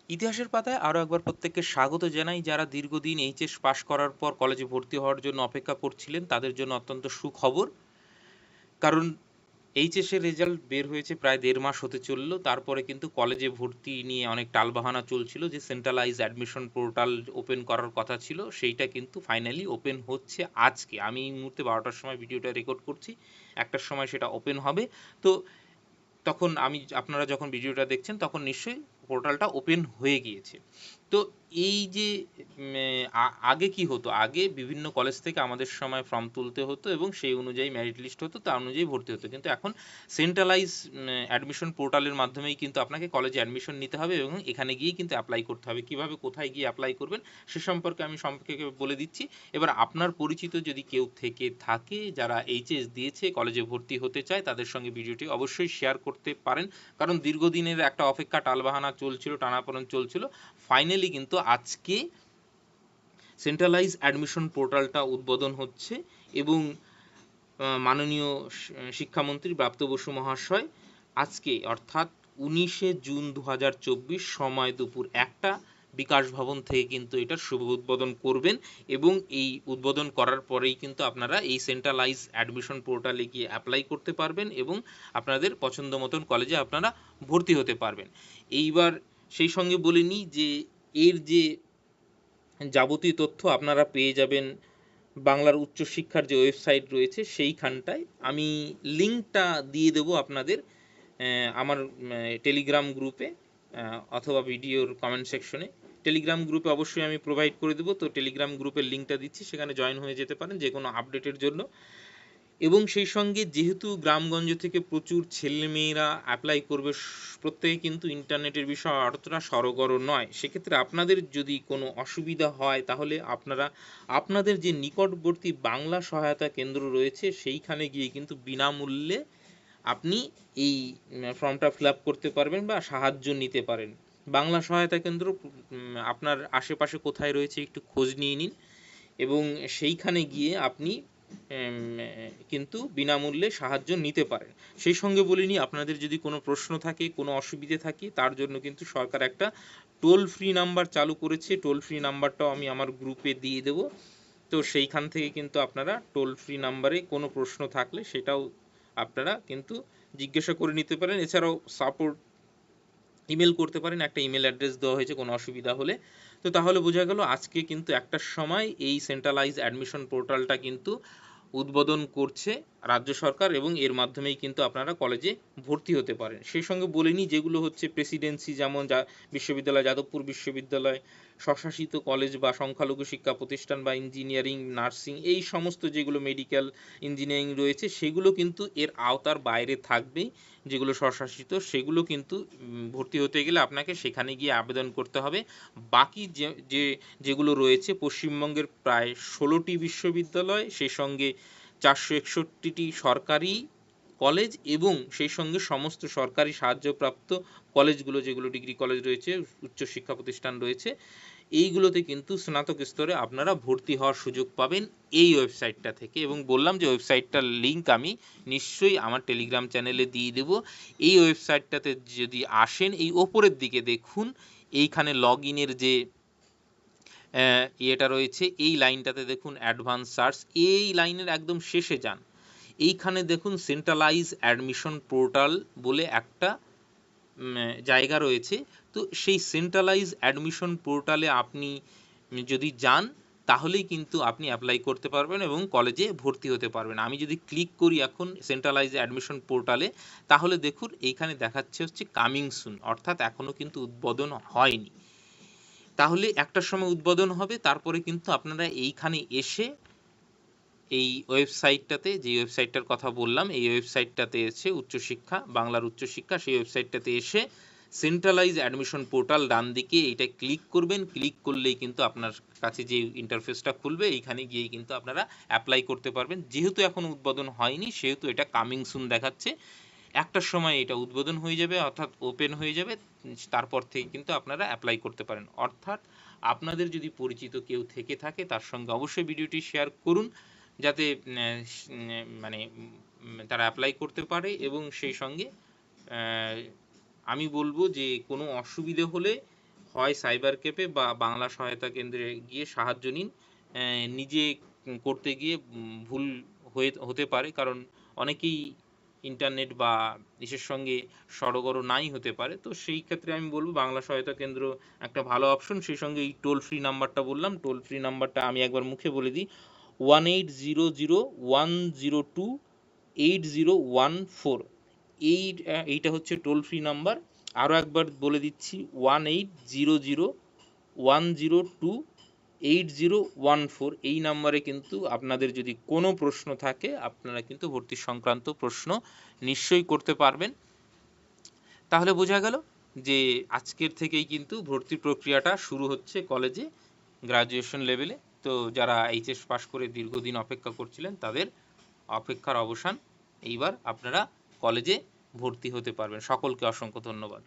ইতিহাসের পাতায় আরও একবার প্রত্যেককে স্বাগত জানাই। যারা দীর্ঘদিন এইচএস পাশ করার পর কলেজে ভর্তি হওয়ার জন্য অপেক্ষা করছিলেন তাদের জন্য অত্যন্ত সুখবর। কারণ এইচএসের রেজাল্ট বের হয়েছে, প্রায় ১.৫ মাস হতে চলল। তারপরে কিন্তু কলেজে ভর্তি নিয়ে অনেক টালবাহানা চলছিল, যে সেন্ট্রালাইজ অ্যাডমিশন পোর্টাল ওপেন করার কথা ছিল, সেইটা কিন্তু ফাইনালি ওপেন হচ্ছে আজকে। আমি এই মুহূর্তে ১২টার সময় ভিডিওটা রেকর্ড করছি, ১টার সময় সেটা ওপেন হবে। তো তখন আপনারা যখন ভিডিওটা দেখছেন তখন নিশ্চয়ই পোর্টালটা ওপেন হয়ে গিয়েছে। তো এই যে আগে কি হতো, আগে বিভিন্ন কলেজ থেকে আমাদের সময় ফর্ম তুলতে হতো এবং সেই অনুযায়ী মেরিট লিস্ট হতো, তার অনুযায়ী ভর্তি হতো। কিন্তু এখন সেন্ট্রালাইজ অ্যাডমিশন পোর্টালের মাধ্যমেই কিন্তু আপনাকে কলেজে অ্যাডমিশন নিতে হবে এবং এখানে গিয়েই কিন্তু অ্যাপ্লাই করতে হবে। কিভাবে, কোথায় গিয়ে অ্যাপ্লাই করবেন সে সম্পর্কে আমি বলে দিচ্ছি। এবার আপনার পরিচিত যদি কেউ থেকে থাকে যারা এইচএস দিয়েছে, কলেজে ভর্তি হতে চায়, তাদের সঙ্গে ভিডিওটি অবশ্যই শেয়ার করতে পারেন। কারণ দীর্ঘদিনের একটা অপেক্ষা, টালবাহানা চলছিল, টানাপোড়েন চলছিল। ফাইনালি কিন্তু আজকে সেন্ট্রালাইজ অ্যাডমিশন পোর্টালটা উদ্বোধন হচ্ছে এবং মাননীয় শিক্ষামন্ত্রী ব্রাত্য বসু মহাশয় আজকে অর্থাৎ ১৯শে জুন ২০২৪ সময় দুপুর ১টা বিকাশ ভবন থেকে কিন্তু এটার শুভ উদ্বোধন করবেন এবং এই উদ্বোধন করার পরেই কিন্তু আপনারা এই সেন্ট্রালাইজ অ্যাডমিশন পোর্টালে গিয়ে অ্যাপ্লাই করতে পারবেন এবং আপনাদের পছন্দ মতন কলেজে আপনারা ভর্তি হতে পারবেন। এইবার সেই সঙ্গে বলে নিই যে এর যে যাবতীয় তথ্য আপনারা পেয়ে যাবেন বাংলার উচ্চশিক্ষার যে ওয়েবসাইট রয়েছে সেইখানটায়। আমি লিঙ্কটা দিয়ে দেবো আপনাদের আমার টেলিগ্রাম গ্রুপে অথবা ভিডিওর কমেন্ট সেকশনে। টেলিগ্রাম গ্রুপে অবশ্যই আমি প্রোভাইড করে দেবো, তো টেলিগ্রাম গ্রুপের লিঙ্কটা দিচ্ছি, সেখানে জয়েন হয়ে যেতে পারেন যে কোনো আপডেটের জন্য। এবং সেই সঙ্গে যেহেতু গ্রামগঞ্জ থেকে প্রচুর ছেলেমেয়েরা অ্যাপ্লাই করবে, প্রত্যেকে কিন্তু ইন্টারনেটের বিষয়ে অতটা সড়গড় নয়, সেক্ষেত্রে আপনাদের যদি কোনো অসুবিধা হয় তাহলে আপনারা আপনাদের যে নিকটবর্তী বাংলা সহায়তা কেন্দ্র রয়েছে সেইখানে গিয়ে কিন্তু বিনামূল্যে আপনি এই ফর্মটা ফিল আপ করতে পারবেন বা সাহায্য নিতে পারেন। বাংলা সহায়তা কেন্দ্র আপনার আশেপাশে কোথায় রয়েছে একটু খোঁজ নিয়ে নিন এবং সেইখানে গিয়ে আপনি কিন্তু বিনামূল্যে সাহায্য নিতে পারেন। সেই সঙ্গে বলে নিই, আপনাদের যদি কোনো প্রশ্ন থাকে, কোনো অসুবিধে থাকে, তার জন্য কিন্তু সরকার একটা টোল ফ্রি নাম্বার চালু করেছে। টোল ফ্রি নাম্বারটাও আমি আমার গ্রুপে দিয়ে দেবো। তো সেইখান থেকে কিন্তু আপনারা টোল ফ্রি নাম্বারে কোনো প্রশ্ন থাকলে সেটাও আপনারা কিন্তু জিজ্ঞাসা করে নিতে পারেন। এছাড়াও সাপোর্ট ইমেল করতে পারেন, একটা ইমেল অ্যাড্রেস দেওয়া হয়েছে কোনো অসুবিধা হলে। তো তাহলে বোঝা গেল আজকে কিন্তু ১টার সময় এই সেন্ট্রালাইজ অ্যাডমিশন পোর্টালটা কিন্তু উদ্বোধন করছে রাজ্য সরকার এবং এর মাধ্যমেই কিন্তু আপনারা কলেজে ভর্তি হতে পারেন। সেই সঙ্গে বলে নিই যেগুলো হচ্ছে প্রেসিডেন্সি, যেমন বিশ্ববিদ্যালয়, যাদবপুর বিশ্ববিদ্যালয়, স্বশাসিত কলেজ বা সংখ্যালঘু শিক্ষা প্রতিষ্ঠান বা ইঞ্জিনিয়ারিং, নার্সিং, এই সমস্ত যেগুলো মেডিকেল, ইঞ্জিনিয়ারিং রয়েছে সেগুলো কিন্তু এর আওতার বাইরে থাকবেই। যেগুলো স্বশাসিত সেগুলো কিন্তু ভর্তি হতে গেলে আপনাকে সেখানে গিয়ে আবেদন করতে হবে। বাকি যেগুলো রয়েছে পশ্চিমবঙ্গের প্রায় ১৬টি বিশ্ববিদ্যালয়, সেই সঙ্গে ৪৬১টি সরকারি কলেজ এবং সেই সঙ্গে সমস্ত সরকারি সাহায্যপ্রাপ্ত কলেজগুলো, যেগুলো ডিগ্রি কলেজ রয়েছে, উচ্চশিক্ষা প্রতিষ্ঠান রয়েছে, এইগুলোতে কিন্তু স্নাতক স্তরে আপনারা ভর্তি হওয়ার সুযোগ পাবেন এই ওয়েবসাইটটা থেকে। এবং বললাম যে ওয়েবসাইটটার লিঙ্ক আমি নিশ্চয়ই আমার টেলিগ্রাম চ্যানেলে দিয়ে দেব। এই ওয়েবসাইটটাতে যদি আসেন, এই ওপরের দিকে দেখুন, এইখানে লগ ইনের যে ইয়েটা রয়েছে, এই লাইনটাতে দেখুন অ্যাডভান্স সার্চ, এই লাইনের একদম শেষে যান, এইখানে দেখুন সেন্ট্রালাইজ অ্যাডমিশন পোর্টাল বলে একটা জায়গা রয়েছে। তো সেই সেন্ট্রালাইজ অ্যাডমিশন পোর্টালে আপনি যদি যান তাহলেই কিন্তু আপনি অ্যাপ্লাই করতে পারবেন এবং কলেজে ভর্তি হতে পারবেন। আমি যদি ক্লিক করি এখন সেন্ট্রালাইজ অ্যাডমিশন পোর্টালে, তাহলে দেখুন এইখানে দেখাচ্ছে হচ্ছে কামিং সুন, অর্থাৎ এখনও কিন্তু উদ্বোধন হয়নি। তাহলে ১টার সময় উদ্বোধন হবে, তারপরে কিন্তু আপনারা এইখানে এসে এই ওয়েবসাইটটাতে, যে ওয়েবসাইটটার কথা বললাম, এই ওয়েবসাইটটাতে এসে উচ্চশিক্ষা, বাংলার উচ্চশিক্ষা, সেই ওয়েবসাইটটাতে এসে সেন্ট্রালাইজ অ্যাডমিশন পোর্টাল ডান দিকে এইটা ক্লিক করবেন। ক্লিক করলেই কিন্তু আপনার কাছে যে ইন্টারফেসটা খুলবে, এইখানে গিয়েই কিন্তু আপনারা অ্যাপ্লাই করতে পারবেন। যেহেতু এখনও উদ্বোধন হয়নি সেহেতু এটা কামিং সুন দেখাচ্ছে। ১টার সময় এটা উদ্বোধন হয়ে যাবে, অর্থাৎ ওপেন হয়ে যাবে, তারপর থেকে কিন্তু আপনারা অ্যাপ্লাই করতে পারেন। অর্থাৎ আপনাদের যদি পরিচিত কেউ থেকে থাকে তার সঙ্গে অবশ্যই ভিডিওটি শেয়ার করুন, যাতে মানে তারা অ্যাপ্লাই করতে পারে। এবং সেই সঙ্গে আমি বলবো যে কোনো অসুবিধে হলে হয় সাইবার ক্যাফে বা বাংলা সহায়তা কেন্দ্রে গিয়ে সাহায্য নিন। নিজে করতে গিয়ে ভুল হতে পারে, কারণ অনেকেই ইন্টারনেট বা ইসের সঙ্গে সড়গড় নাই হতে পারে। তো সেই ক্ষেত্রে আমি বলবো বাংলা সহায়তা কেন্দ্র একটা ভালো অপশন। সেই সঙ্গে এই টোল ফ্রি নাম্বারটা বললাম, টোল ফ্রি নাম্বারটা আমি একবার মুখে বলে দিই, 1800 102 8014। এইটা হচ্ছে টোল ফ্রি নাম্বার। আরও একবার বলে দিচ্ছি, 1800 102 8014। এই নাম্বারে কিন্তু আপনাদের যদি কোনো প্রশ্ন থাকে, আপনারা কিন্তু ভর্তি সংক্রান্ত প্রশ্ন নিশ্চয়ই করতে পারবেন। তাহলে বোঝা গেল যে আজকের থেকেই কিন্তু ভর্তি প্রক্রিয়াটা শুরু হচ্ছে কলেজে, গ্রাজুয়েশন লেভেলে। তো যারা এইচএস পাস করে দীর্ঘদিন অপেক্ষা করছিলেন, তাদের অপেক্ষার অবসান। এইবার আপনারা কলেজে ভর্তি হতে পারবেন। সকলকে অসংখ্য ধন্যবাদ।